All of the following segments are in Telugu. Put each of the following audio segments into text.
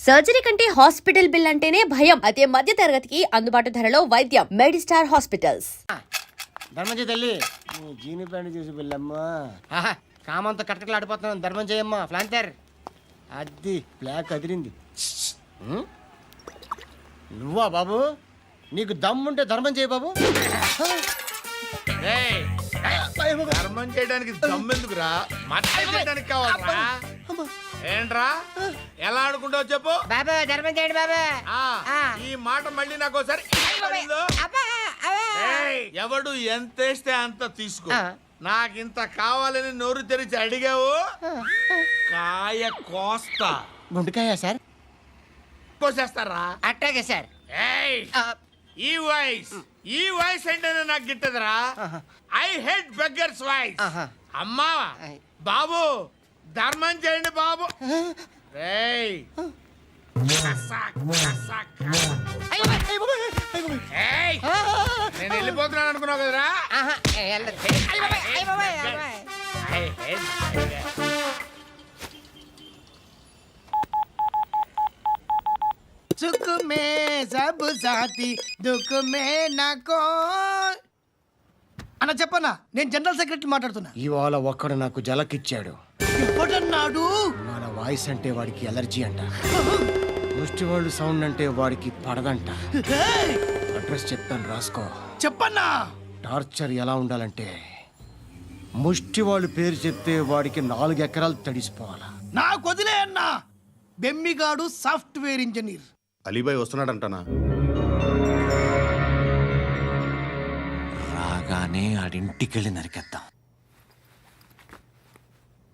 సర్జరీ కంటే హాస్పిటల్ బిల్ అంటేనే భయం. అదే మధ్య తరగతికి అందుబాటు ధరలో వైద్యం. Medistar hospitals. ధర్మం తల్లి జీని ప్యాంట్ చూసి వెళ్ళమ్మా. కామంతో కట్టకలాడిపోతున్నాను. ధర్మం చేయమ్మా. ఫ్లాంతర్ అది బ్లాక్ అదిరింది. నువ్వా బాబు? నీకు దమ్ముంటే ధర్మం చేయ బాబు. ధర్మం చేయడానికి దమ్మెందుకురా? మచ్చ చేయడానికి కావాలరా? ఏంట్రా ఎలా ఆడుకుంటావు చెప్పు బాబా. ధర్మం చేయండి బాబా. ఈ మాట మళ్ళీ నాకు ఒకసారి ఎవడు ఎంత వేస్తే అంత తీసుకో. నాకింత కావాలని నోరు తెరిచి అడిగావు, కాయ కోస్తా. గుండెకాయ సార్? కోసేస్తారా? అట్టాగే సార్. ఈ వాయిస్ అంటేనే నాకు గిట్టదురా. I hate beggars voice. అమ్మా బాబు ధర్మం చేయండి బాబు. నేను వెళ్ళిపోతున్నాను అనుకున్నావు కదరా. సుఖ మే సబ్ సాథీ దుఃఖ మే నాకో. అన్న చెప్పన్నా, నేను జనరల్ సెక్రటరీ మాట్లాడుతున్నా. ఇవాళ ఒక్కడు నాకు జలకిచ్చాడు. ఎవడన్నాడు? మన వాయిస్ అంటే వాడికి ఎలర్జీ అంట. ముష్టి వాళ్ళు సౌండ్ అంటే వాడికి పడదంట. అడ్రస్ చెప్తాను రాసుకో. చెప్పన్నా. టార్చర్ ఎలా ఉండాలంటే ముష్టి వాళ్ళు పేరు చెప్తే వాడికి 4 ఎకరాలు తడిసిపోవాలా. నాకు వదిలే అన్నా. బెమ్మిగాడు సాఫ్ట్వేర్ ఇంజనీర్. అలీబాయ్ వస్తున్నాడంటనా? రాగానే ఆడింటికెళ్ళి నరికేద్దాం.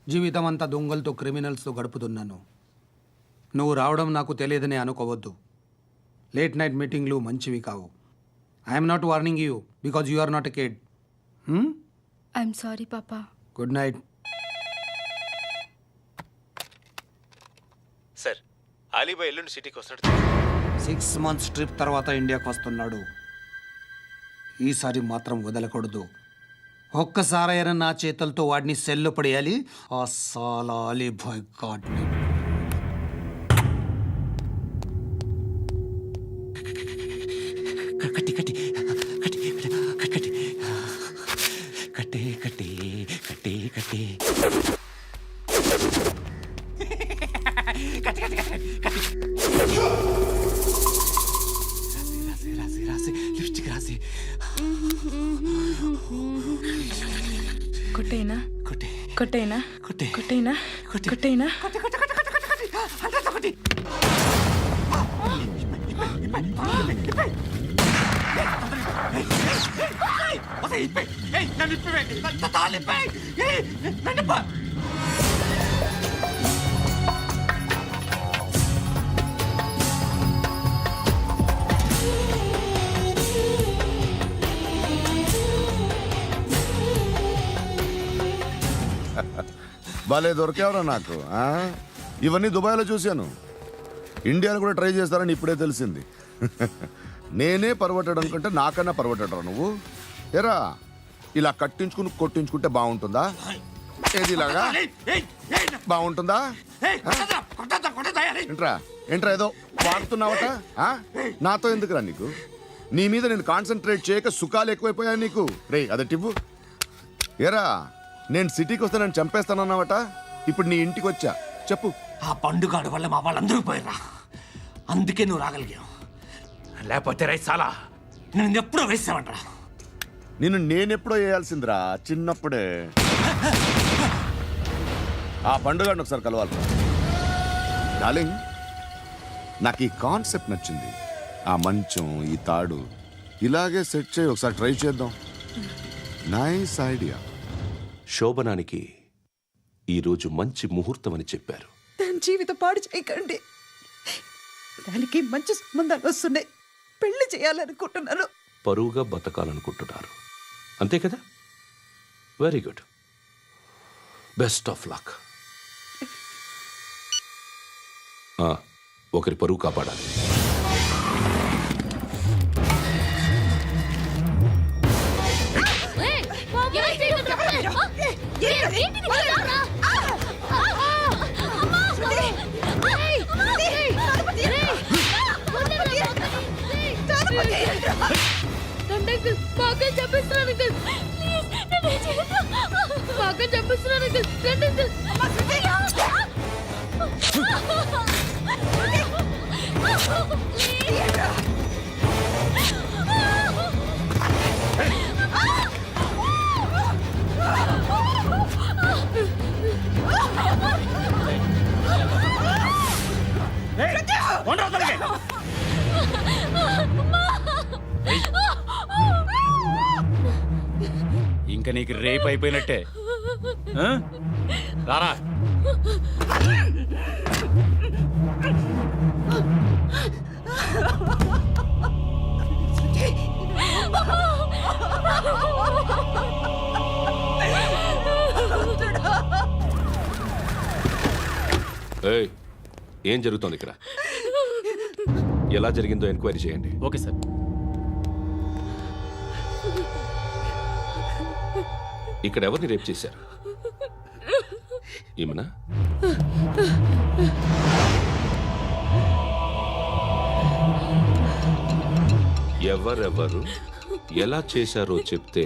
జీవితం అంతా దొంగలతో క్రిమినల్స్తో గడుపుతున్నాను. నువ్వు రావడం నాకు తెలియదని అనుకోవద్దు. లేట్ నైట్ మీటింగ్లు మంచివి కావు. I'm not warning you because you are not a kid. I'm sorry papa. Good night. Sir, Alibhai ఎల్లుండి సిటీకి వస్తాడు. 6 months ట్రిప్ తర్వాత ఇండియాకి వస్తున్నాడు. ఈసారి మాత్రం వదలకూడదు. ఒక్కసారైనా నా చేతులతో వాడిని సెల్లు పడేయాలి. ఆ సాలా అలీబాయ్ గాడ్ని. కట్టి కట్టి కట్టి కట్టి కట్టి కట్టి కట్టి కట్టి రాసి రాసి లిప్స్టిక్ రాసి కొట్టేనా కొట్టి కొట్టేనా కొట్టి కొట్టేనా కొట్టి కొట్టేనా. కొట్టి కొట్టి కొట్టి కొట్టి కొట్టి కొట్టి కొట్టి భలే దొరికేవరా నాకు. ఇవన్నీ దుబాయ్లో చూశాను. ఇండియాలో కూడా ట్రై చేస్తారని ఇప్పుడే తెలిసింది. నేనే పర్వటాడు అనుకుంటే నాకన్నా పర్వటాడరా నువ్వు. ఎరా ఇలా కట్టించుకుని కొట్టించుకుంటే బాగుంటుందా? ఏది ఇలాగా బాగుంటుందా? ఏంట్రా ఏంట్రా ఏదో వాడుతున్నావట. నాతో ఎందుకురా నీకు? నీ మీద నేను కాన్సన్ట్రేట్ చేయక సుఖాలు ఎక్కువైపోయాయి నీకు. రే అదటివ్వు. ఎరా నేను సిటీకి వస్తే నన్ను చంపేస్తానన్నావట. ఇప్పుడు నీ ఇంటికి వచ్చా. చెప్పు. ఆ పండుగాడు వల్ల మా వాళ్ళందరూ పోయిరా. అందుకే నువ్వు రాగలిగావు. లేకపోతే రైసాలా నేను ఎప్పుడో వేసామంటరా. నేనెప్పుడో వేయాల్సిందిరా చిన్నప్పుడే. ఆ పండుగను ఒకసారి కలవాలి డార్లింగ్. నాకు ఈ కాన్సెప్ట్ నచ్చింది. ఆ మంచం, ఈ తాడు ఇలాగే సెట్ చేయి. ఒకసారి ట్రై చేద్దాం. Nice idea. శోభనానికి ఈరోజు మంచి ముహూర్తం అని చెప్పారు. దాని జీవితం పాడు చేయకండి. దానికి మంచి సంబంధాలు వస్తున్నాయి. పెళ్లి చేయాలనుకుంటున్నాను. పరువుగా బతకాలనుకుంటున్నారు అంతే కదా? Very good. Best of luck. ఒకరి పరువు కాపాడాలి. నేను చెప్పిస్తున్నాను అంకుల్ ప్లీజ్ నన్ను చేయొద్దు మా అక్క చెప్పిస్తున్నాను అంకుల్ రండి అంకుల్ ఇంకా నీకు రేప్ అయిపోయినట్టే ఆ? రారా ఏయ్, ఏం జరుగుతోంది ఇక్కడ? ఎలా జరిగిందో ఎంక్వైరీ చేయండి. Okay sir. ఇక్కడ ఎవరిని రేప్ చేశారు? ఈమెనా? ఎవరెవరు ఎలా చేశారో చెప్తే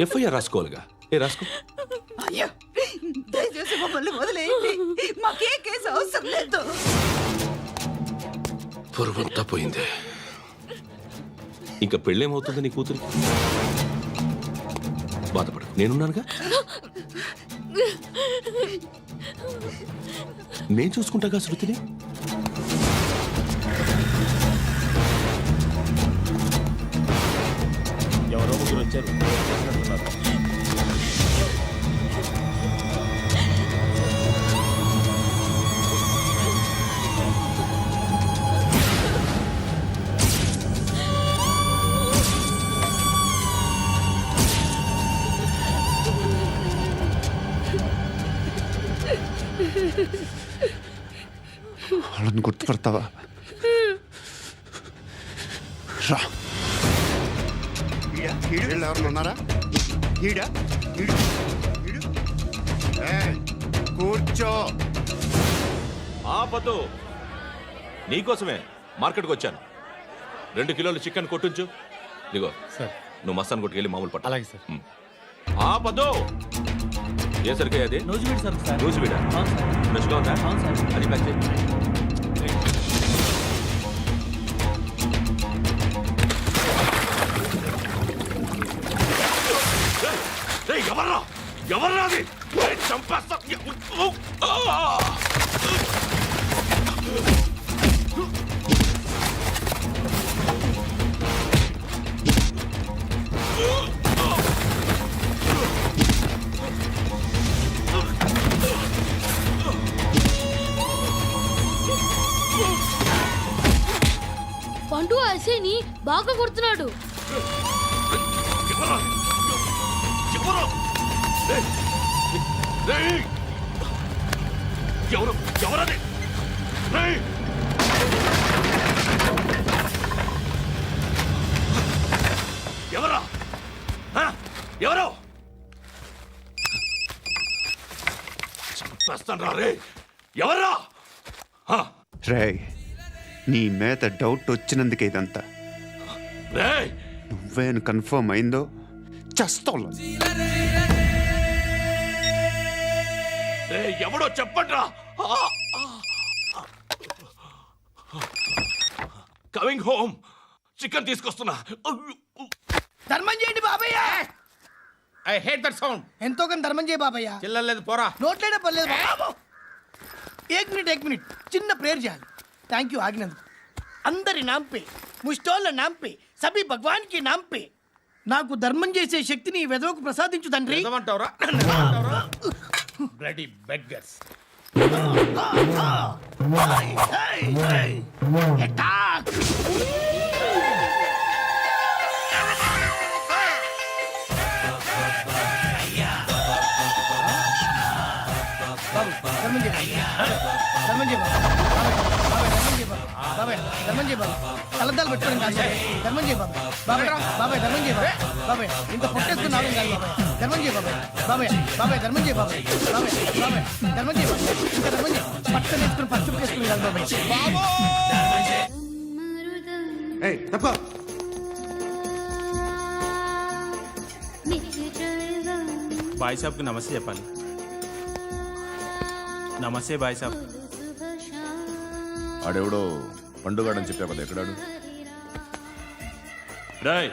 ఎఫ్ఐఆర్ రాసుకోవాలిగా. రాసుకో. అయ్యో దయచేసి మమ్మల్ని వదిలేయండి, మాకే కేసు అవసరం లేదు. పొరువంతా పోయింది. ఇంకా పెళ్ళేమవుతుంది నీ కూతురికి? బాధపడు, నేనున్నానుగా. నేను చూసుకుంటాగా శృతిని. ఎవరో ముగ్గురు వచ్చారు. వాళ్ళని గుర్తుపడతావా? రా. వీళ్ళు ఎవరు ఉన్నారా? కూర్చో. ఆపదు. నీకోసమే మార్కెట్కి వచ్చాను. 2 కిలోలు చికెన్ కొట్టించు. ఇదిగో సార్. నువ్వు మస్తాన్ కొట్టుకెళ్ళి మామూలు పట్టు. అలాగే సార్. ఆపదు. ఏ సరికే అది? నూజివీడు సార్. నూజివీడా? ఫ్రెష్గా ఉందా? అది ప్యాక్ చేయి. ఎవర్రా ఎవర్రా అది? చంపేస్తా. పండు ఐసేని బాగా కొడుతున్నాడు. ఎవరది? ఎవరా? ఎవరు? చంపేస్తాను రా రే. ఎవరా? రే, నీ మీద డౌట్ వచ్చినందుకే ఇదంతా. రే నువ్వేను కన్ఫర్మ్ అయిందో చస్తావు. ఎవడో చెప్పండ్రా. Coming home. చికెన్ తీసుకొస్తున్నా. ధర్మం చేయండి బాబయ్య. I hate that sound. ఎంతో కానీ ధర్మం చేయ బాబయ్య. చిల్లలేదు పోరా. నోట్లేనే పర్లేదు బాబు. ఏక్ మినిట్ చిన్న ప్రేయర్ చేయాలి. థ్యాంక్ యూ ఆగినందుకు. అందరి నాంపే, ముష్టోళ్ళ నాంపే, సభి భగవాన్ కి నాంపే నాకు ధర్మం చేసే శక్తిని ఈ వెదవకు ప్రసాదించు తండ్రి. ఏమంటావురా? Bloody beggars. అటాక్. బాబు ధర్మం చేయ. ధర్మం చేయ బాబాయ్. ధర్మం చేయ బాబు. కలద్దాలు పెట్టుకోవడం కాదు ధర్మం చేయ బాబాయ్. బాబాయ్ ధర్మం చేయ బాబాయ్. ఇంత పొట్టేసుకున్నావు కాదు బాబాయ్. ధర్మం చేయ బాబాయ్. ధర్మం చేయ బాబాయ్. ధర్మం చేయ బాబాయ్. ఇంకా ధర్మం చేయ. పచ్చని వేసుకుని పచ్చుకు వేసుకుని కాదు బాబాయ్. తప్ప బాయ్ సాబ్కి నమస్తే చెప్పాలి. నమస్తే బాయ్ సాబ్. ఆడెవడో పండుగాడని చెప్పావు కదా, ఎక్కడాడు? రాయ్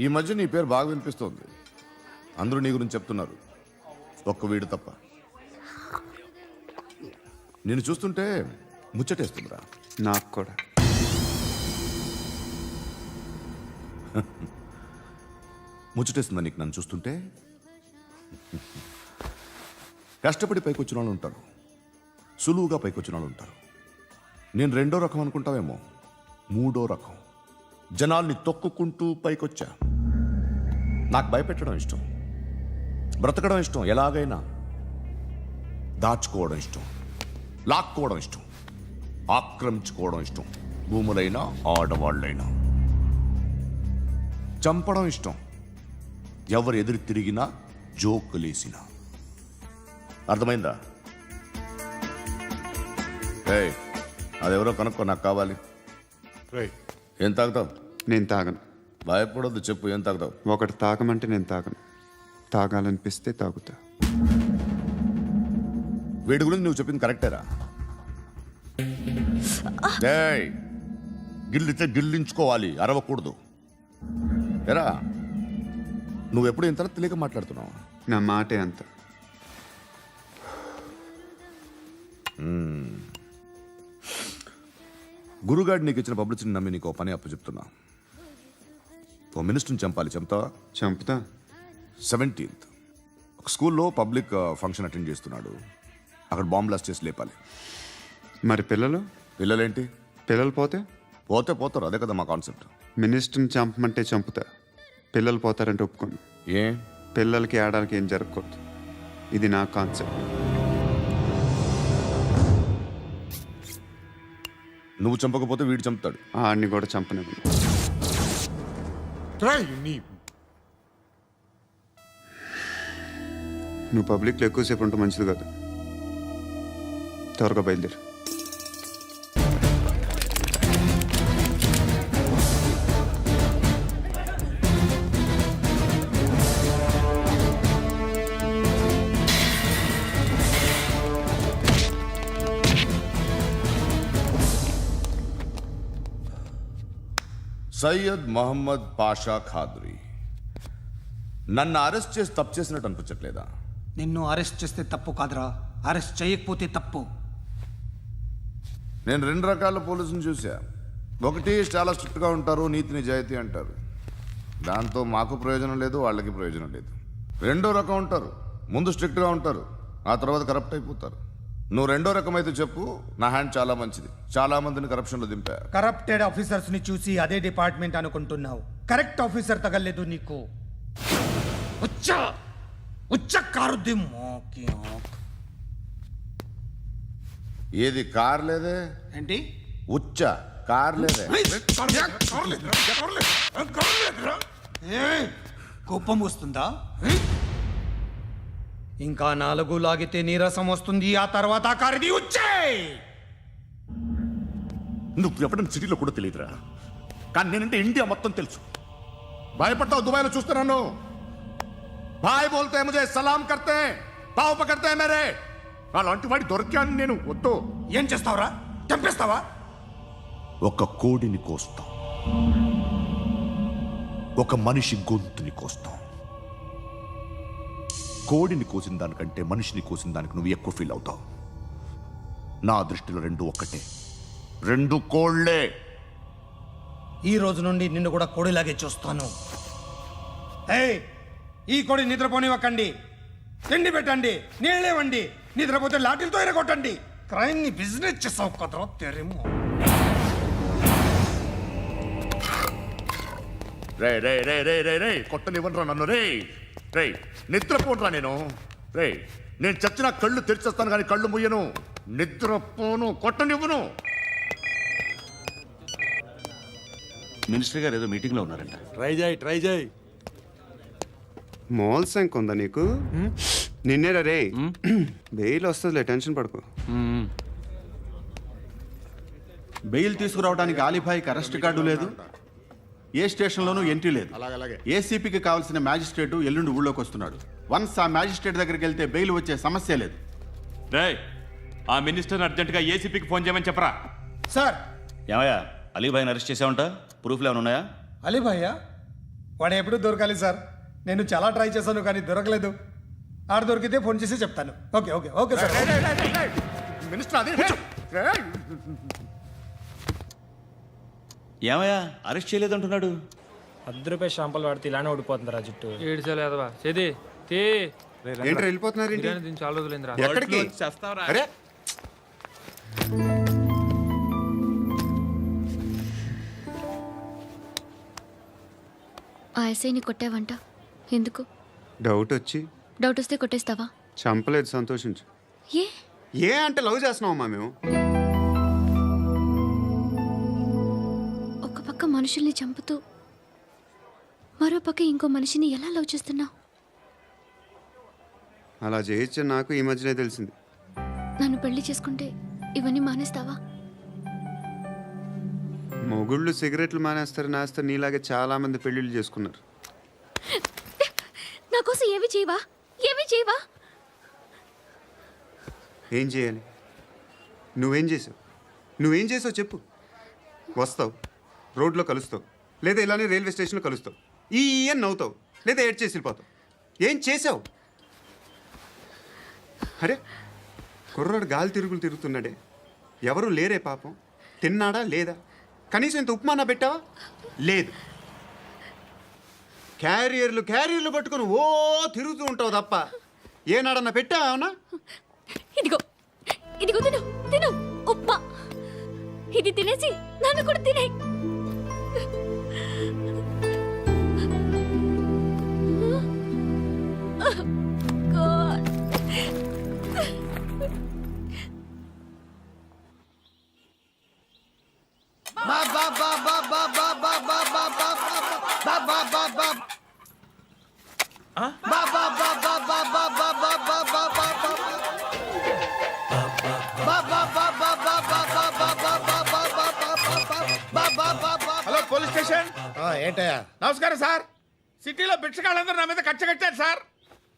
ఈ మధ్య నీ పేరు బాగా వినిపిస్తోంది. అందరూ నీ గురించి చెప్తున్నారు, ఒక్క వీడు తప్ప. నేను చూస్తుంటే ముచ్చటేస్తుందిరా. నాకు కూడా. ముచ్చటేస్తుందా నీకు నన్ను చూస్తుంటే? కష్టపడి పైకొచ్చిన వాళ్ళు ఉంటారు, సులువుగా పైకొచ్చిన వాళ్ళు ఉంటారు. నేను రెండో రకం అనుకుంటావేమో, మూడో రకం. జనాల్ని తొక్కుకుంటూ పైకొచ్చా. నాకు భయపెట్టడం ఇష్టం, బ్రతకడం ఇష్టం, ఎలాగైనా దాచుకోవడం ఇష్టం, లాక్కోవడం ఇష్టం, ఆక్రమించుకోవడం ఇష్టం. భూములైనా ఆడవాళ్ళైనా చంపడం ఇష్టం, ఎవరు ఎదురు తిరిగినా జోకులేసినా. అర్థమైందా? ఏయ్, అదెవరో కనుక్కో, నాకు కావాలి. ఏం తాగుతావు? నేను తాగను. భయపడొద్దు, చెప్పు ఏం తాగుతావు? ఒకటి తాగమంటే నేను తాగను, తాగాలనిపిస్తే తాగుతా. వీడి గురించి నువ్వు చెప్పింది కరెక్టేరా? ఏయ్, గిల్లితే గిల్లించుకోవాలి, అరవకూడదు. ఎరా, నువ్వెప్పుడు ఇంత తెలియక మాట్లాడుతున్నావు? నా మాటే అంత. గురుగాడు నీకు ఇచ్చిన పబ్లిసిటీని నమ్మి నీకు పని అప్పు చెప్తున్నా. ఓ మినిస్టర్ని చంపాలి, చంపుతావా? చంపుతా. 17th ఒక స్కూల్లో పబ్లిక్ ఫంక్షన్ అటెండ్ చేస్తున్నాడు, అక్కడ బాంబ్ బ్లాస్ట్ చేసి లేపాలి. మరి పిల్లలు? పిల్లలేంటి? పిల్లలు పోతే పోతే పోతారు, అదే కదా మా కాన్సెప్ట్. మినిస్టర్ని చంపమంటే చంపుతా, పిల్లలు పోతారంటే ఒప్పుకోను. ఏ? పిల్లలకి ఆడడానికి ఏం జరగకూడదు, ఇది నా కాన్సెప్ట్. నువ్వు చంపకపోతే వీడు చంపుతాడు. ఆడిని కూడా చంపనివ్వను. నువ్వు పబ్లిక్లో ఎక్కువసేపు ఉంటే మంచిది కాదు. త్వరగా బయలుదేరు. సయ్యద్ మహమ్మద్ పాషా ఖాద్రీ. నన్ను అరెస్ట్ చేసి తప్పు చేసినట్టు అనిపించట్లేదా? నిన్ను అరెస్ట్ చేస్తే తప్పు కాదురా, అరెస్ట్ చేయకపోతే తప్పు. నేను 2 రకాల పోలీసుని చూసా. ఒకటి చాలా స్ట్రిక్ట్గా ఉంటారు, నీతి నిజాయితీ అంటారు, దాంతో మాకు ప్రయోజనం లేదు, వాళ్ళకి ప్రయోజనం లేదు. రెండో రకం ఉంటారు, ముందు స్ట్రిక్ట్గా ఉంటారు, ఆ తర్వాత కరప్ట్ అయిపోతారు. నువ్వు రెండో రకం అయితే చెప్పు, నా హ్యాండ్ చాలా మంచిది, చాలా మందిని కరప్షన్లో దింపా. కరప్టెడ్ ఆఫీసర్స్ ని చూసి అదే డిపార్ట్మెంట్ అనుకుంటున్నావు, కరెక్ట్ ఆఫీసర్ తగలేదు నీకు. ఏది కార్ లేదే? ఏంటి? ఉచ్చ కార్ లేదే? కోపం వస్తుందా? ఇంకా 4 లాగితే నీరసం వస్తుంది, ఆ తర్వాత కారిది ఉచ్చే. నువ్వు ఎప్పుడైనా సిటీలో కూడా తెలియదురా, కానీ నేనంటే ఇండియా మొత్తం తెలుసు. భయపడతావు? దుబాయ్లో చూస్తున్నాను. భాయ్ బోల్తే ముజే సలాం కర్తే పావు పకర్తే మేరే. అలాంటి వాడి దొరికాను నేను. వద్దు. ఏం చేస్తావురా? చంపేస్తావా? ఒక కోడిని కోస్తాం, ఒక మనిషి గొంతుని కోస్తాం. కోడిని కోసిన దానికంటే మనిషిని కోసిన దానికి నువ్వు ఎక్కువ ఫీల్ అవుతావు. నా దృష్టిలో 2 ఒక్కటే, 2 కోళ్లే. ఈ రోజు నుండి నిన్ను కూడా కోడిలాగే చూస్తాను. ఏయ్, ఈ కోడి నిద్రపోనివ్వకండి, తిండి పెట్టండి, నీళ్ళేవండి, నిద్రపోతే లాఠీలతో ఎరగొట్టండి. క్రైమ్ ని బిజినెస్ చేసావు కదరా తెరేమో. రే రే రే రే రే రే కొట్టనివ్వనరా నన్ను. రే రే నిద్రపోనరా నేను. రే నేను చచ్చిన కళ్ళు తెరిచేస్తాను కానీ కళ్ళు ముయ్యను. నిద్రపోను, కొట్టనివ్వను. మినిస్టర్ గారు ఏదో మీటింగ్లో ఉన్నారంట. ట్రై చేయి. మోల్ సంక్ ఉందా నీకు? నిన్నేరా రే. బెయిల్ వస్తుందిలే, టెన్షన్ పడుకో. బెయిల్ తీసుకురావడానికి ఆలిభాయికి అరెస్ట్ కార్డు లేదు, ఏ స్టేషన్లోనూ ఎంట్రీ లేదు. ఏసీపీకి కావాల్సిన మ్యాజిస్ట్రేటు ఎల్లుండి ఊళ్ళోకి వస్తున్నాడు. వన్స్ ఆ మ్యాజిస్ట్రేట్ దగ్గరికి వెళ్తే బెయిల్ వచ్చే సమస్య లేదు. రేయ్, ఆ మినిస్టర్ అర్జెంటుగా ఏసీపీకి ఫోన్ చేయమని చెప్పరా. సార్ ఏమయ్యా, అలీభాయిని అరెస్ట్ చేసావంట? ప్రూఫ్లు ఏమైనా ఉన్నాయా? అలీ భయ్యా వాడు ఎప్పుడు దొరకాలి సార్? నేను చాలా ట్రై చేశాను కానీ దొరకలేదు. ఆడ దొరికితే ఫోన్ చేసి చెప్తాను. Okay okay okay sir. Minister అదే ఏమయ్యా, అరెస్ట్ చేయలేదంటున్నాడు? ₹10 షాంపూలు వాడితే ఇలానే ఓడిపోతుందిరా జుట్టు. ఏంట్రా వెళ్ళిపోతున్నారు ఏంటి? చాలా రోజులైందిరా. ఎక్కడికి? అరే ఆ ఎస్ఐని కొట్టావంట, ఎందుకు? డౌట్ వచ్చి. డౌట్ వస్తే కొట్టేస్తావా? చంపలేదు, సంతోషించు. ఏ ఏ అంటే లవ్ చేస్తున్నామమ్మా మేము. ఒక పక్క మనుషుల్ని చంపుతూ మరో పక్క ఇంకో మనిషిని ఎలా లవ్ చేస్తున్నావు? అలా చేయొచ్చు నాకు ఈ మధ్యనే తెలిసింది. నన్ను పెళ్లి చేసుకుంటే ఇవన్నీ మానేస్తావా? మొగుళ్ళు సిగరెట్లు మానేస్తారు, నేస్తారు. నీలాగే చాలా మంది పెళ్ళిళ్ళు చేసుకున్నారు. నా కోసం ఏమి చేయవా? ఏమి చేయవా? ఏం చేయాలి? నువ్వేం చేసావు చెప్పు. వస్తావు, రోడ్లో కలుస్తావు, లేదా ఇలానే రైల్వే స్టేషన్లో కలుస్తావు. ఈ అని నవ్వుతావు, లేదా ఏడ్ చేసి వెళ్ళిపోతావు. ఏం చేసావు? అరే కుర్రాడు గాలి తిరుగుతున్నాడే, ఎవరు లేరే పాపం. తిన్నాడా లేదా? కనీసం ఇంత ఉప్మానా పెట్టావా? లేదు. క్యారియర్లు పట్టుకుని ఓ తిరుగుతూ ఉంటావు తప్ప ఏనాడన్నా పెట్టావా? అవునా? ఇదిగో ఇదిగో తిను తిను ఉప్మా. ఇది తినేసి నన్ను కూడా తినే. Hello police station. ఏంటయ్యా? నమస్కారం సార్. సిటీలో భిక్షగాళ్ళందరూ నా మీద కట్టారు సార్.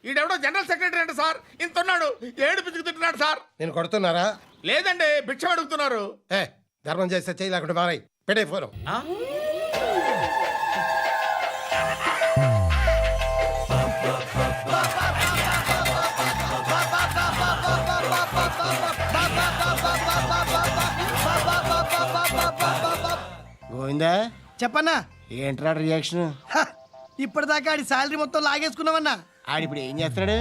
ఈడెవడో జనరల్ సెక్రటరీ అంట సార్. ఇంత ఉన్నాడు, ఏడు పిచ్చుకు తింటున్నాడు సార్. నేను కొడుతున్నారా? లేదండి, భిక్ష అడుగుతున్నారు. ధర్మం చేస్తే చేయి, లేకుండా మారాయి. పెట్టే ఫోను. గోవిందా, చెప్పన్నా. ఏంట్రా రియాక్షన్? ఇప్పటిదాకా ఆడి శాలరీ మొత్తం లాగేసుకున్నావన్నా. ఆడిప్పుడు ఏం చేస్తున్నాడు?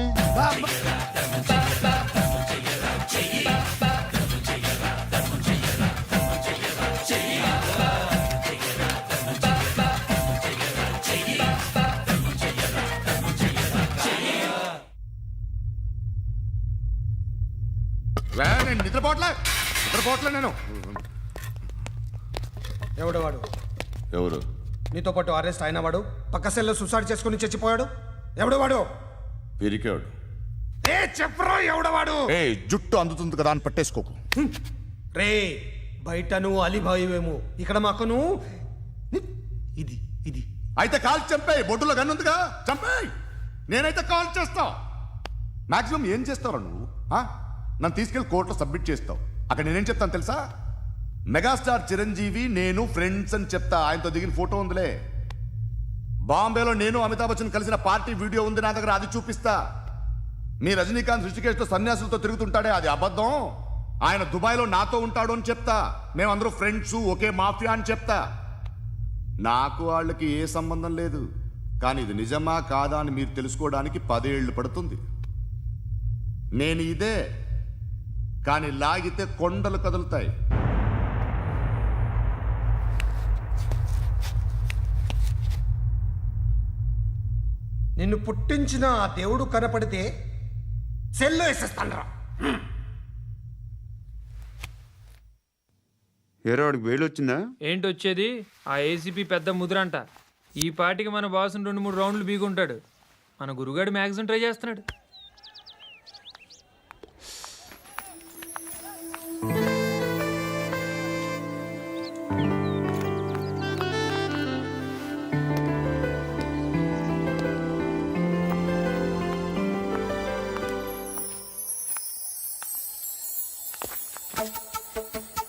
నేను నిద్రపోవట్లే నేను. ఎవడు వాడు? ఎవరు? నీతో పాటు అరెస్ట్ అయిన వాడు, పక్క సెల్లో సూసైడ్ చేసుకుని చచ్చిపోయాడు. ఎవడు వాడు? పిరికాడు. చెప్పరా ఎవడవాడు? జుట్టు అందుతుంది కదా అని పట్టేసుకోకు. రే బయట నువ్వు అలీబాయివేమో, ఇక్కడ మాకు నువ్వు ఇది ఇది. అయితే కాల్ చంపేయి, బొడ్డులో గన్నుందిగా చంపేయి. నేనైతే కాల్ చేస్తా. మాక్సిమం ఏం చేస్తావు నువ్వు? నన్ను తీసుకెళ్లి కోర్టులో సబ్మిట్ చేస్తావు. అక్కడ నేనేం చెప్తాను తెలుసా? మెగాస్టార్ చిరంజీవి నేను ఫ్రెండ్స్ అని చెప్తా. ఆయనతో దిగిన ఫోటో ఉందిలే. బాంబేలో నేను అమితాబ్ బచ్చన్ కలిసిన పార్టీ వీడియో ఉంది నా దగ్గర, అది చూపిస్తా. మీ రజనీకాంత్ ఋషికేష్తో సన్యాసులతో తిరుగుతుంటాడే, అది అబద్ధం. ఆయన దుబాయ్లో నాతో ఉంటాడు అని చెప్తా. మేమందరూ ఫ్రెండ్స్, ఒకే మాఫియా అని చెప్తా. నాకు వాళ్ళకి ఏ సంబంధం లేదు. కానీ ఇది నిజమా కాదా అని మీరు తెలుసుకోవడానికి 10 ఏళ్ళు పడుతుంది. నేను ఇదే, కానీ లాగితే కొండలు కదులుతాయి. నిన్ను పుట్టించిన ఆ దేవుడు కనపడితే సెల్లో వేసేస్తానరా. ఏరా వాడికి బెయిల్ వచ్చిందా? ఏంటి వచ్చేది? ఆ ఏసీపీ పెద్ద ముద్రంట. ఈ పాటికి మన బాసుని 2-3 రౌండ్లు బీగుంటాడు. మన గురుగాడు మ్యాక్సిమం ట్రై చేస్తున్నాడు.